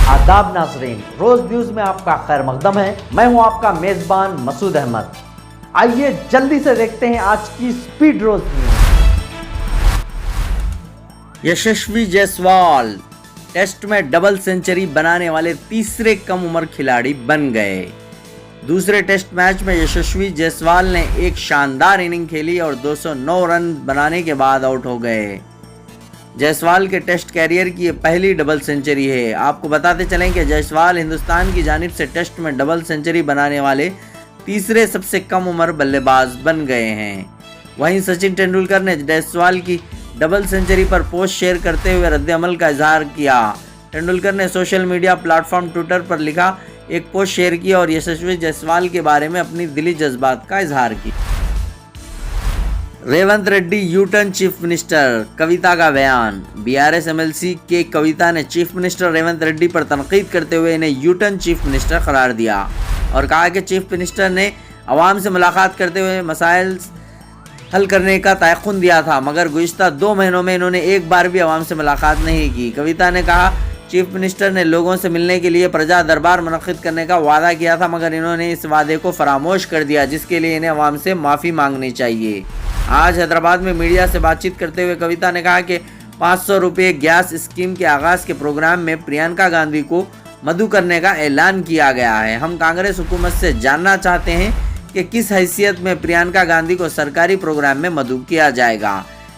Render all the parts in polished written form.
आदाब नाजरीन, रोज न्यूज में आपका खैर मकदम है। मैं हूं आपका मेजबान मसूद अहमद। आइए जल्दी से देखते हैं आज की स्पीड रोज न्यूज। यशस्वी जायसवाल टेस्ट में डबल सेंचुरी बनाने वाले तीसरे कम उम्र खिलाड़ी बन गए। दूसरे टेस्ट मैच में यशस्वी जायसवाल ने एक शानदार इनिंग खेली और 209 रन बनाने के बाद आउट हो गए। जायसवाल के टेस्ट कैरियर की ये पहली डबल सेंचुरी है। आपको बताते चलें कि जायसवाल हिंदुस्तान की जानिब से टेस्ट में डबल सेंचुरी बनाने वाले तीसरे सबसे कम उम्र बल्लेबाज बन गए हैं। वहीं सचिन तेंदुलकर ने जायसवाल की डबल सेंचुरी पर पोस्ट शेयर करते हुए रद्द-ए-अमल का इजहार किया। तेंदुलकर ने सोशल मीडिया प्लेटफॉर्म ट्विटर पर लिखा एक पोस्ट शेयर किया और यशस्वी जायसवाल के बारे में अपनी दिली जज्बात का इजहार किया। Revanth Reddy U turn chief minister, Kavitha का बयान। बीआरएस एमएलसी के कविता ने चीफ मिनिस्टर रेवंत रेड्डी पर तनकीद करते हुए इन्हें यू टर्न चीफ मिनिस्टर करार दिया और कहा कि चीफ मिनिस्टर ने अवाम से मुलाकात करते हुए मसाइल हल करने का तयक़ुन दिया था, मगर गुज़िश्ता 2 महीनों में इन्होंने एक बार भी अवाम से मुलाकात नहीं की। कविता ने कहा चीफ मिनिस्टर ने लोगों से मिलने के लिए प्रजा दरबार मुनक़्क़िद करने का वादा किया था, मगर इन्होंने इस वादे को फरामोश कर दिया, जिसके लिए इन्हें अवाम से माफ़ी मांगनी चाहिए। आज हैदराबाद में मीडिया से बातचीत करते हुए कविता ने कहा कि 500 रुपये गैस स्कीम के आगाज़ के प्रोग्राम में प्रियंका गांधी को मदऊ करने का ऐलान किया गया है। हम कांग्रेस हुकूमत से जानना चाहते हैं कि किस हैसियत में प्रियंका गांधी को सरकारी प्रोग्राम में मदऊ किया जाएगा।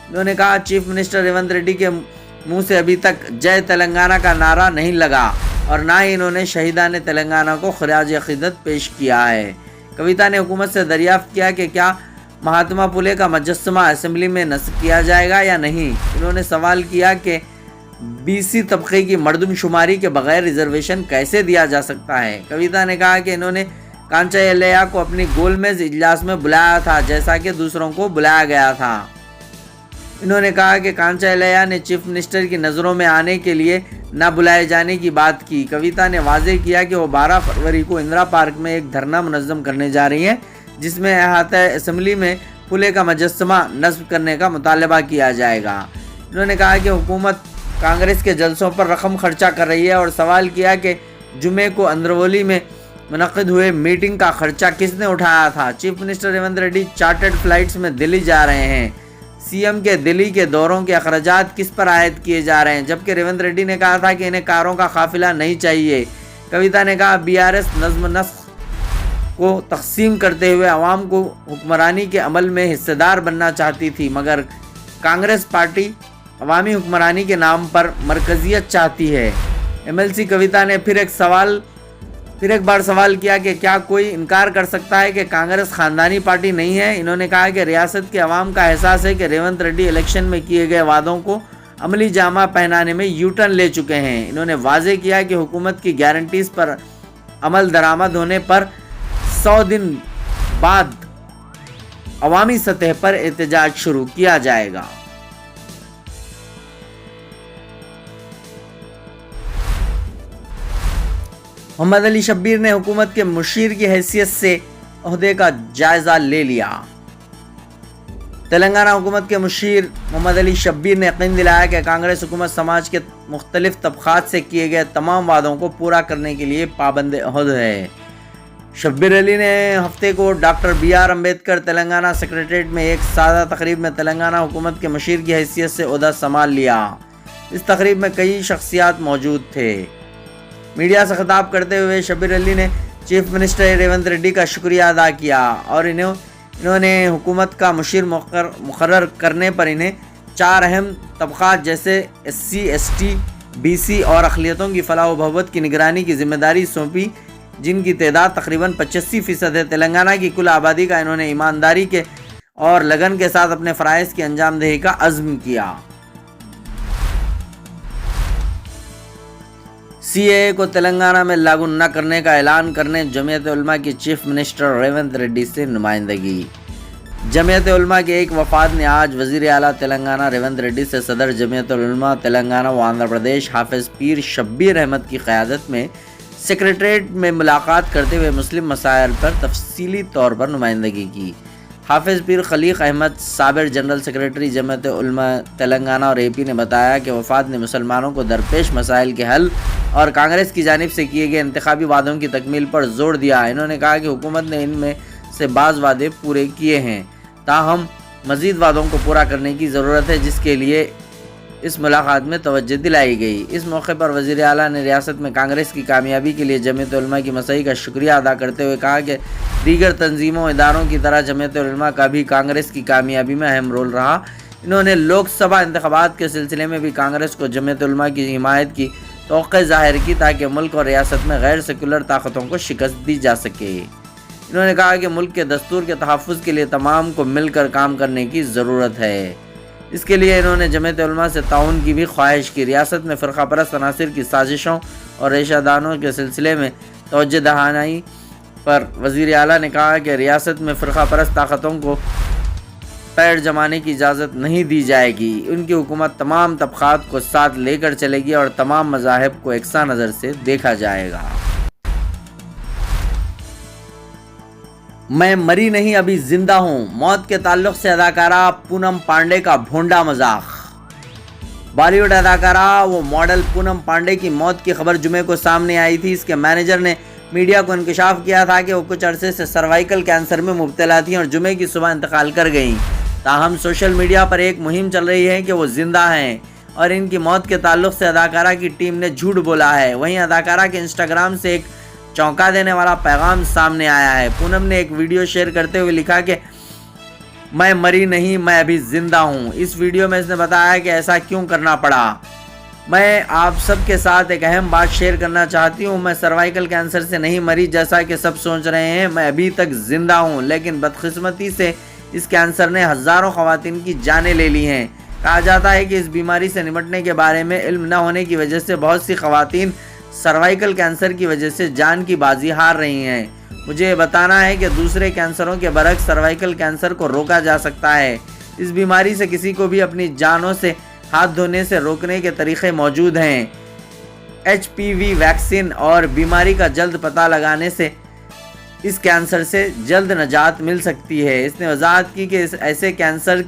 उन्होंने कहा चीफ मिनिस्टर रेवंत रेड्डी के मुंह से अभी तक जय तेलंगाना का नारा नहीं लगा और ना ही इन्होंने शहीदान तेलंगाना को खराज अक़ीदत पेश किया है। कविता ने हुकूमत से दरियाफ्त किया कि क्या महात्मा फुले का मुजस्समा असेंबली में नस्ब किया जाएगा या नहीं। इन्होंने सवाल किया कि बीसी तबके की मर्दमशुमारी के बगैर रिजर्वेशन कैसे दिया जा सकता है। कविता ने कहा कि इन्होंने कांचा एलैया को अपनी गोलमेज इजलास में बुलाया था, जैसा कि दूसरों को बुलाया गया था। इन्होंने कहा कि कांचा एलैया ने चीफ मिनिस्टर की नज़रों में आने के लिए न बुलाए जाने की बात की। कविता ने वाज़ेह किया कि वो 12 फरवरी को इंदिरा पार्क में एक धरना मुनज़्ज़म करने जा रही हैं, जिसमें अहाता असेंबली में फुले का मुजस्समा नस्ब करने का मुतालबा किया जाएगा। उन्होंने कहा कि हुकूमत कांग्रेस के जलसों पर रकम खर्चा कर रही है और सवाल किया कि जुमे को अंद्रवली में मुनक़्क़िद हुए मीटिंग का खर्चा किसने उठाया था। Chief minister Revanth Reddy chartered flights में दिल्ली जा रहे हैं। सीएम के दिल्ली के दौरों के अखराजात किस पर आयद किए जा रहे हैं, जबकि रेवंत रेड्डी ने कहा था कि इन्हें कारों का काफिला नहीं चाहिए। कविता ने कहा बीआरएस नज़्म नस्ख को तकसीम करते हुए अवाम को हुक्मरानी के अमल में हिस्सेदार बनना चाहती थी, मगर कांग्रेस पार्टी अवामी हुक्मरानी के नाम पर मरकजियत चाहती है। एमएलसी कविता ने फिर एक बार सवाल किया कि क्या कोई इनकार कर सकता है कि कांग्रेस ख़ानदानी पार्टी नहीं है। इन्होंने कहा कि रियासत के अवाम का एहसास है कि रेवंत रेड्डी इलेक्शन में किए गए वादों को अमली जामा पहनाने में यू टर्न ले चुके हैं। इन्होंने वाज़ेह किया कि हुकूमत की गारंटीज़ पर अमल दरामद होने पर 100 दिन बाद अवामी सतह पर एहतजाज शुरू किया जाएगा। मोहम्मद अली शब्बीर ने हुकूमत के मुशीर की हैसियत से ओहदे का जायजा ले लिया। तेलंगाना हुकूमत के मुशीर मोहम्मद अली शब्बीर ने यकीन दिलाया कि कांग्रेस हुकूमत समाज के मुख्तलिफ तबक़ात से किए गए तमाम वादों को पूरा करने के लिए पाबंद अहद है। शब्बीर अली ने हफ्ते को doctor BR Ambedkar Telangana secretariat में एक सादा तकरीब में तेलंगाना हुकूमत के मुशीर की हैसियत से ओहदा संभाल लिया। इस तकरीब में कई शख्सियात मौजूद थे। मीडिया से खिताब करते हुए शब्बीर अली ने चीफ मिनिस्टर रेवंत रेड्डी का शुक्रिया अदा किया और इन्होंने हुकूमत का मुशीर मुकर्रर करने पर इन्हें 4 अहम तबक़ात जैसे SC, ST, BC और अक़लियतों की फलाह व बहबूद की निगरानी की जिम्मेदारी सौंपी, जिनकी तादाद तकरीबन 85% है। तेलंगाना की कुल आबादी का इन्होंने ईमानदारी के और लगन के साथ अपने फ़राइज़ की अंजामदही का अज़्म किया। CAA को तेलंगाना में लागू न करने का ऐलान करने जमीयत उलमा की चीफ मिनिस्टर रेवंत रेड्डी से नुमाइंदगी। जमीयत उलमा के एक वफाद ने आज वज़ीर आला तेलंगाना रेवंत रेड्डी से सदर जमीयत उलमा तेलंगाना व आंध्र प्रदेश हाफिज़ पीर शब्बीर अहमद की क़यादत में सेक्रेटरीट में मुलाकात करते हुए मुस्लिम मसाइल पर तफसीली तौर पर नुमाइंदगी की। حافظ پیر خلیق احمد سابق جنرل سیکرٹری جمعیت علماء تلنگانہ اور اے پی نے بتایا کہ وفد نے مسلمانوں کو درپیش مسائل کے حل اور کانگریس کی جانب سے کیے گئے انتخابی وعدوں کی تکمیل پر زور دیا۔ انہوں نے کہا کہ حکومت نے ان میں سے بعض وعدے پورے کیے ہیں، تاہم مزید وعدوں کو پورا کرنے کی ضرورت ہے، جس کے لیے اس ملاقات میں توجہ دلائی گئی۔ اس موقع پر وزیر اعلیٰ نے ریاست میں کانگریس کی کامیابی کے لیے جمعیت علماء کی مساعی کا شکریہ ادا کرتے ہوئے کہا کہ دیگر تنظیموں و اداروں کی طرح جمعیت علماء کا بھی کانگریس کی کامیابی میں اہم رول رہا۔ انہوں نے لوک سبھا انتخابات کے سلسلے میں بھی کانگریس کو جمعیت علماء کی حمایت کی توقع ظاہر کی تاکہ ملک اور ریاست میں غیر سیکولر طاقتوں کو شکست دی جا سکے۔ انہوں نے کہا کہ ملک کے دستور کے تحفظ کے لیے تمام کو مل کر کام کرنے کی ضرورت ہے۔ اس کے لیے انہوں نے جمعیت علماء سے تعاون کی بھی خواہش کی۔ ریاست میں فرقہ پرست عناصر کی سازشوں اور ریشہ دانوں کے سلسلے میں توجہ دہانی پر وزیر اعلیٰ نے کہا کہ ریاست میں فرقہ پرست طاقتوں کو پیر جمانے کی اجازت نہیں دی جائے گی۔ ان کی حکومت تمام طبقات کو ساتھ لے کر چلے گی اور تمام مذاہب کو یکساں نظر سے دیکھا جائے گا۔ میں مری نہیں ابھی زندہ ہوں، موت کے تعلق سے اداکارہ پونم پانڈے کا بھونڈا مذاق۔ بالی ووڈ اداکارہ و ماڈل پونم پانڈے کی موت کی خبر جمعے کو سامنے آئی تھی۔ اس کے مینیجر نے میڈیا کو انکشاف کیا تھا کہ وہ کچھ عرصے سے سروائیکل کینسر میں مبتلا تھیں اور جمعے کی صبح انتقال کر گئیں۔ تاہم سوشل میڈیا پر ایک مہم چل رہی ہے کہ وہ زندہ ہیں اور ان کی موت کے تعلق سے اداکارہ کی ٹیم نے جھوٹ بولا ہے۔ وہیں اداکارہ کے انسٹاگرام سے ایک چونکا دینے والا پیغام سامنے آیا ہے۔ پونم نے ایک ویڈیو شیئر کرتے ہوئے لکھا کہ میں مری نہیں، میں ابھی زندہ ہوں۔ اس ویڈیو میں اس نے بتایا کہ ایسا کیوں کرنا پڑا۔ میں آپ سب کے ساتھ ایک اہم بات شیئر کرنا چاہتی ہوں، میں سروائیکل کینسر سے نہیں مری جیسا کہ سب سوچ رہے ہیں، میں ابھی تک زندہ ہوں، لیکن بدقسمتی سے اس کینسر نے ہزاروں خواتین کی جانیں لے لی ہیں۔ کہا جاتا ہے کہ اس بیماری سے نمٹنے کے بارے میں علم نہ ہونے کی وجہ سے بہت سی خواتین سروائیکل کینسر کی وجہ سے جان کی بازی ہار رہی ہیں۔ مجھے یہ بتانا ہے کہ دوسرے کینسروں کے برعکس سروائیکل کینسر کو روکا جا سکتا ہے۔ اس بیماری سے کسی کو بھی اپنی جانوں سے ہاتھ دھونے سے روکنے کے طریقے موجود ہیں۔ HPV ویکسین اور بیماری کا جلد پتہ لگانے سے اس کینسر سے جلد نجات مل سکتی ہے۔ اس نے وضاحت کی کہ اسے کینسر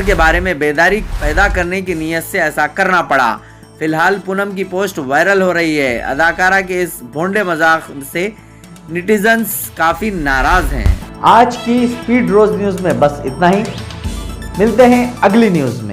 کے بارے میں بیداری پیدا کرنے کی نیت سے ایسا کرنا پڑا۔ فی الحال پونم کی پوسٹ وائرل ہو رہی ہے۔ اداکارہ کے اس بھونڈے مذاق سے نیٹیزنز کافی ناراض ہیں۔ آج کی سپیڈ روز نیوز میں بس اتنا ہی، ملتے ہیں اگلی نیوز میں۔